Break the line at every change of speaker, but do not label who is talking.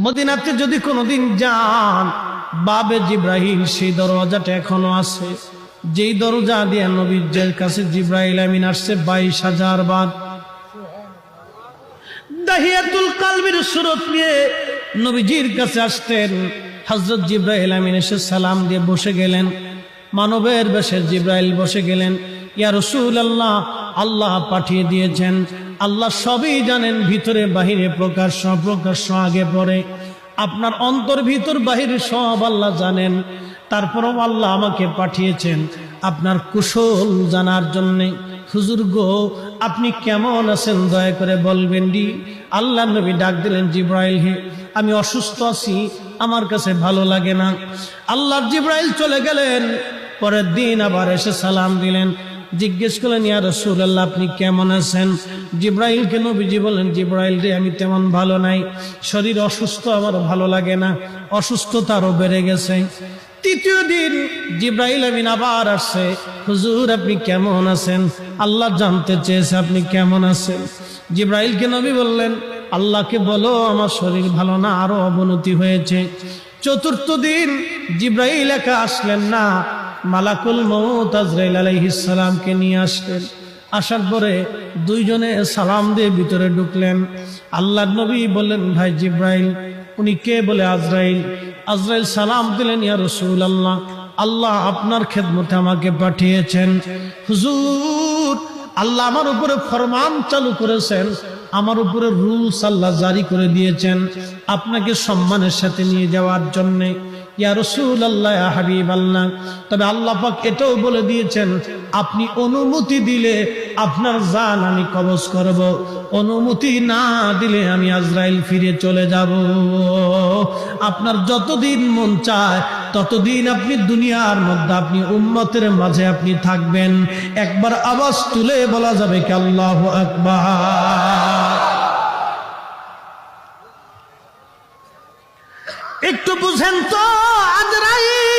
মদিনাতে যদি কোনোদিন যান, বাবে জিব্রাইল সেই দরজাটা এখনো আছে, যেই দরজা দিয়ে নবীর কাছে জিব্রাইল আমিন আসছে 22,000 বার। দাহিয়াতুল কালবির সুরত নিয়ে নবীজির কাছে আসতেন। হযরত জিব্রাইল আমিন এসে সালাম দিয়ে বসে গেলেন। মানবের বেশে জিব্রাইল বসে গেলেন। ইয়া রাসূলুল্লাহ, আল্লাহ পাঠিয়ে দিয়েছেন, আল্লাহ সবই জানেন, ভিতরে বাহিরে প্রকাশ্য অপ্রকাশ্য আগে পরে, আপনার অন্তর ভিতর বাহিরে সব আল্লাহ জানেন। তারপরও আল্লাহ আমাকে পাঠিয়েছেন আপনার কুশল জানার জন্যে। হুজুর গো, আপনি কেমন আছেন দয়া করে বলবেন ডি। আল্লাহ নবী ডাক দিলেন, জিব্রাইল হে, আমি অসুস্থ আছি, আমার কাছে ভালো লাগে না। আল্লাহর জিব্রাইল চলে গেলেন। পরের দিন আবার এসে সালাম দিলেন, জিজ্ঞেস করলেন, ইয়া রাসূলুল্লাহ আপনি কেমন আছেন? জিব্রাইলকে নবীজি বলেন, জিব্রাইল রে, আমি তেমন ভালো নাই, শরীর অসুস্থ, আমার ভালো লাগে না, অসুস্থতা আরো বেড়ে গেছে। তৃতীয় দিন জিব্রাইল আমিন আবার আসছে, হুজুর আপনি কেমন আছেন? আল্লাহ জানতে চেয়েছে আপনি কেমন আছেন। জিব্রাইলকে নবী বললেন, আল্লাহকে বলো আমার শরীর ভালো না, আরো অবনতি হয়েছে। চতুর্থ দিন জিব্রাইল একা আসলেন না, মালাকুল মউত আজরাইল আলাইহিস সালামকে নিয়ে আসলেন। আসার পরে দুইজনে সালাম দিয়ে ভিতরে ঢুকলেন। আল্লাহর নবী বললেন, ভাই জিব্রাইল। উনি কে? বলে আজরাইল। আজরাইল সালাম দিলেন, ইয়া রাসূলুল্লাহ, আল্লাহ আপনার খেদমতে আমাকে পাঠিয়েছেন। হুজুর, আল্লাহ আমার উপরে ফরমান চালু করেছেন, আমার উপরে রুলস আল্লাহ জারি করে দিয়েছেন আপনাকে সম্মানের সাথে নিয়ে যাওয়ার জন্য। ইয়া রাসূলুল্লাহ, ইয়া হাবিবাল্লাহ, তবে আল্লাহ পাক এটাও বলে দিয়েছেন আপনি অনুমতি দিলে আপনার জান আমি কবজ করব, অনুমতি না দিলে আমি আজরাইল ফিরে চলে যাব। আপনার যতদিন মন চায় ততদিন আপনি দুনিয়ার মধ্যে আপনি উম্মতের মাঝে আপনি থাকবেন। একবার আওয়াজ তুলে বলা যাবে কি আল্লাহু আকবার? একটু বুঝেন তো, আজরাইল